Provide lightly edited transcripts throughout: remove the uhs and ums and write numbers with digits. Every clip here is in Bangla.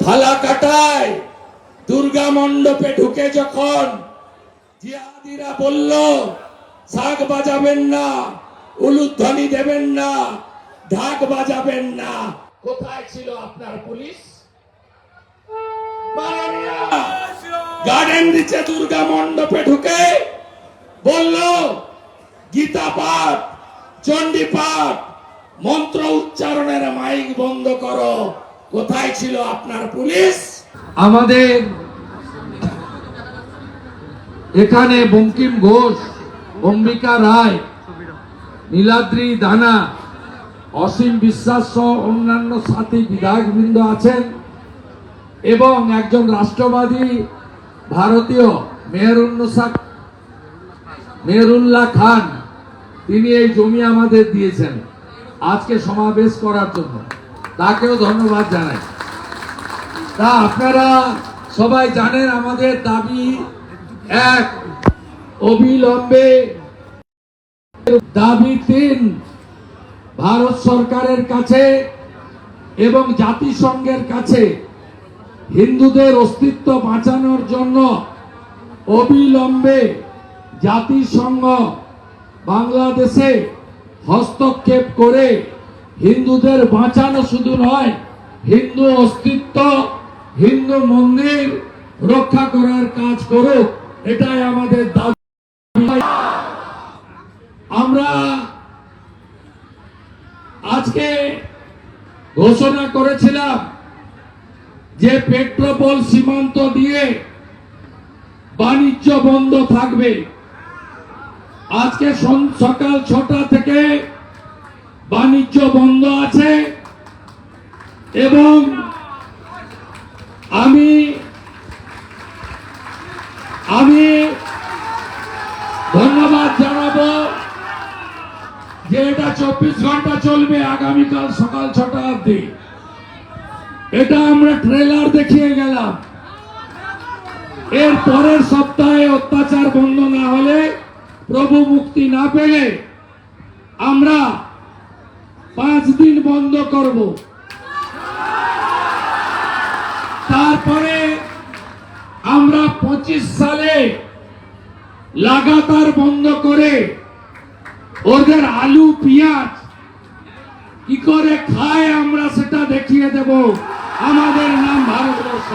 ফালাকাটায় দুর্গা মণ্ডপে ঢুকে যখন জিহাদিরা বলল শাঁখ বাজাবেন না, উলুধ্বনি দেবেন না, ঢাক বাজাবেন না, কোথায় ছিল আপনার পুলিশ? গার্ডেন দিচ্ছে দুর্গা মণ্ডপে ঢুকে বলল গীতা পাঠ, চণ্ডী পাঠ, মন্ত্র উচ্চারণের মাইক বন্ধ করো, কোথায় ছিল আপনার পুলিশ? আমাদের এখানে বঙ্কিম ঘোষ, অম্বিকা রায়, নীলাদ্রি দানা, অসীম বিশ্বাস সহ অন্যান্য সাথী বিধায়কবৃন্দ আছেন এবং একজন রাষ্ট্রবাদী ভারতীয় মেহরুল্লাহ খান, তিনি এই জমি আমাদের দিয়েছেন আজকে সমাবেশ করার জন্য, তাকেও ধন্যবাদ জানাই। তা আপনারা সবাই জানেন আমাদের দাবি এক, অবিলম্বে দাবি তিন, ভারত সরকারের কাছে এবং জাতিসংঘের কাছে হিন্দুদের অস্তিত্ব বাঁচানোর জন্য অবিলম্বে জাতিসংঘ বাংলাদেশে হস্তক্ষেপ করে হিন্দুদের বাঁচানো শুধু নয়, হিন্দু অস্তিত্ব, হিন্দু মন্দির রক্ষা করার কাজ করুক, এটাই আমাদের দাবি। আমরা আজকে ঘোষণা করেছিলাম যে পেট্রোপোল সীমান্ত দিয়ে বাণিজ্য বন্ধ থাকবে। আজকে সকাল 6টা থেকে বাণিজ্য বন্ধ আছে এবং আমি ধন্যবাদ জানাবো যে এটা 24 ঘন্টা চলবে, আগামীকাল সকাল 6টা অবধি। এটা আমরা ট্রেলার দেখিয়ে গেলাম। এর পরের সপ্তাহে অত্যাচার বন্ধ না হলে, প্রভু মুক্তি না পেলে আমরা 5 দিন বন্ধ করব। তারপরে আমরা 25 সালে লাগাতার বন্ধ করে ওদের আলু পেঁয়াজ কি করে খায় আমরা সেটা দেখিয়ে দেব। আমাদের নাম ভারতবর্ষ।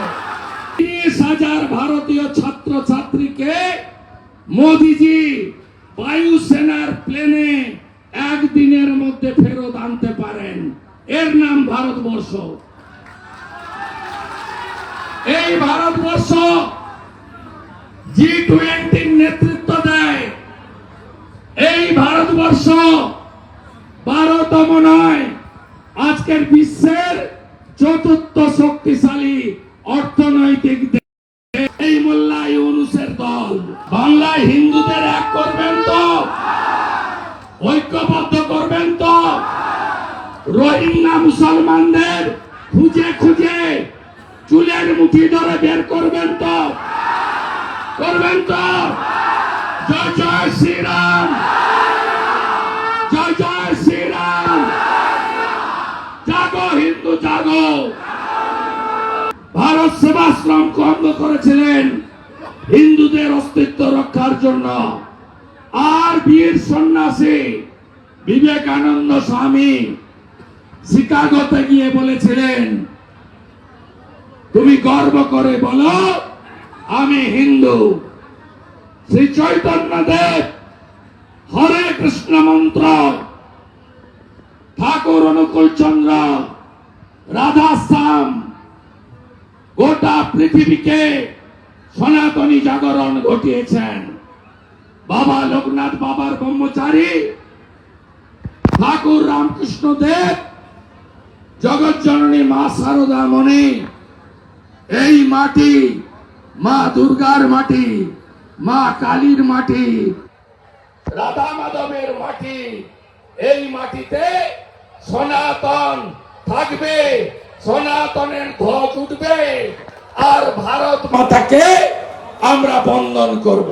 30,000 ভারতীয় ছাত্র ছাত্রীকে মোদিজি বায়ুসেনার প্লেনে একদিনের মধ্যে ফেরত আনতে পারেন, এর নাম ভারতবর্ষ। এই ভারতবর্ষ G20 নেতৃত্ব দেয়। এই ভারতবর্ষ 12তম নয়, আজকের বিশ্বের 4র্থ শক্তিশালী অর্থনৈতিক দেশ এই মোল্লা ইউনূসের দল। বাংলায় হিন্দুদের এক করবেন তো, ঐক্যবদ্ধ করবেন তো, রোহিঙ্গা মুসলমানদের খুঁজে খুঁজে চুলের মুঠি ধরে বের করবেন তো, করবেন তো? জয় জয় শ্রীরাম, জয় জয় শ্রীরাম, জাগো হিন্দু জাগো। ভারত সেবাশ্রম অঙ্গ করেছিলেন হিন্দুদের অস্তিত্ব রক্ষার জন্য। আর বীর সন্ন্যাসী বিবেকানন্দ স্বামী শিকাগোতে গিয়ে বলেছিলেন, তুমি গর্ব করে বলো আমি হিন্দু। শ্রী চৈতন্য দেব হরে কৃষ্ণ মন্ত্র, ঠাকুর অনুকূল চন্দ্র, রাধা শ্যাম গোটা পৃথিবীকে সনাতনী জাগরণ ঘটিয়েছেন। বাবা লোকনাথ বাবার ব্রহ্মচারী ঠাকুর রামকৃষ্ণ দেব, জগৎ জননী মা শারদা মণি, এই মাটি মা দুর্গার মাটি, মা কালীর মাটি, রাধা মাধবের মাটি। এই মাটিতে সনাতন থাকবে, সনাতনের ধ্বজ উঠবে, আর ভারত মাতাকে আমরা বন্দন করব।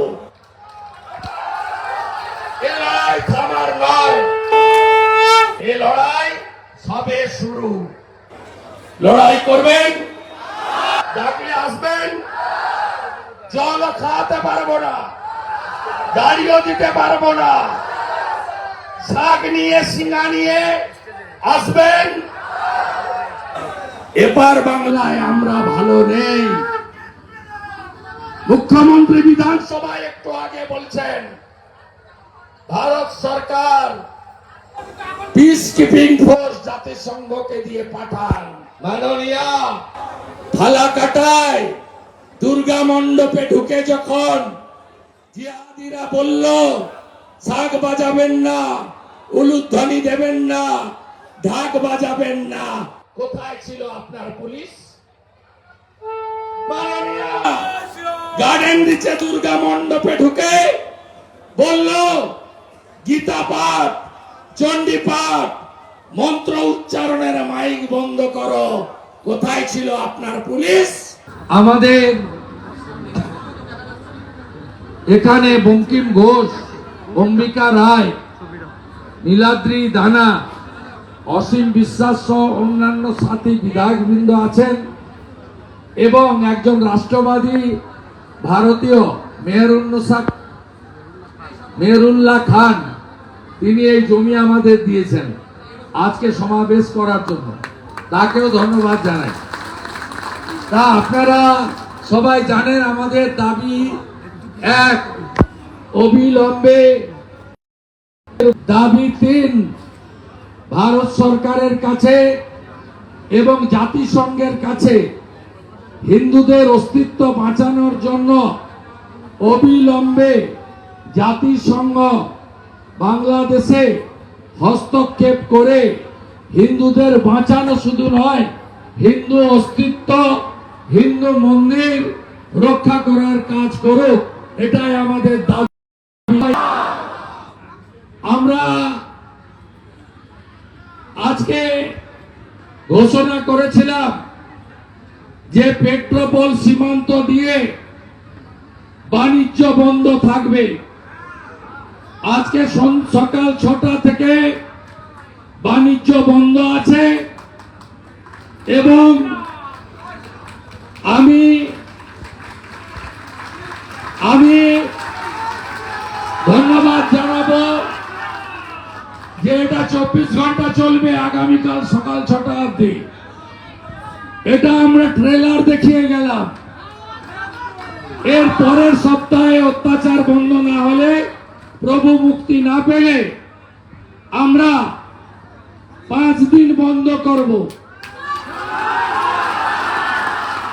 এ লড়াই থামার নয়, এ লড়াই সবে শুরু। লড়াই করবেন? ডাকলে আসবেন। জল খাওয়াতে পারবো না, গাড়িও দিতে পারবো না। শাক নিয়ে সিঙ্গা নিয়ে আসবেন। এপার বাংলায় আমরা ভালো নেই। মুখ্যমন্ত্রী সবাই একটু আগে বলছেন ভারত সরকার পিস কিপিং ফোর্স জাতিসংঘকে দিয়ে পাঠান। মাননীয় ফালাকাটায় দুর্গা মণ্ডপে ঢুকে যখন জিহাদিরা বলল শাক বাজাবেন না, উলুধ্বনি দেবেন না, ঢাক বাজাবেন না, কোথায় ছিল আপনার পুলিশ? মাননীয় গার্ডেন দিচ্ছে দুর্গা মণ্ডপে ঢুকে বলল গীতা পাঠ, চণ্ডী পাঠ, মন্ত্র উচ্চারণের মাইক বন্ধ করো। কোথায় ছিল আপনার পুলিশ? আমাদের এখানে বঙ্কিম ঘোষ, অম্বিকা রায়, নীলাদ্রি দানা, অসীম বিশ্বাস সহ অন্যান্য সাথী বিধায়কবৃন্দ আছেন এবং একজন রাষ্ট্রবাদী ভারতীয় মেহরুল্লাহ খান, তিনি এই জমি আমাদের দিয়েছেন আজকে সমাবেশ করার জন্য, তাকেও ধন্যবাদ জানাই। তা আপনারা সবাই জানেন আমাদের দাবি এক, অবিলম্বে দাবি তিন, ভারত সরকারের কাছে এবং জাতিসংঘের কাছে হিন্দুদের অস্তিত্ব বাঁচানোর জন্য অবিলম্বে জাতিসংঘ বাংলাদেশে হস্তক্ষেপ করে হিন্দুদের বাঁচানো শুধু নয়, হিন্দু অস্তিত্ব, হিন্দু মন্দির রক্ষা করার কাজ করুক, এটাই আমাদের দাবি। আমরা আজকে ঘোষণা করেছিলাম যে পেট্রোপোল সীমান্ত দিয়ে বাণিজ্য বন্ধ থাকবে। আজকে সকাল 6টা থেকে বাণিজ্য বন্ধ আছে এবং আমি ধন্যবাদ জানাবো যে এটা 24 ঘন্টা চলবে, আগামীকাল সকাল 6টা অবধি। এটা আমরা ট্রেলার দেখিয়ে গেলাম। এর পরের সপ্তাহে অত্যাচার বন্ধ না হলে, প্রভু মুক্তি না পেলে আমরা 5 দিন বন্ধ করব।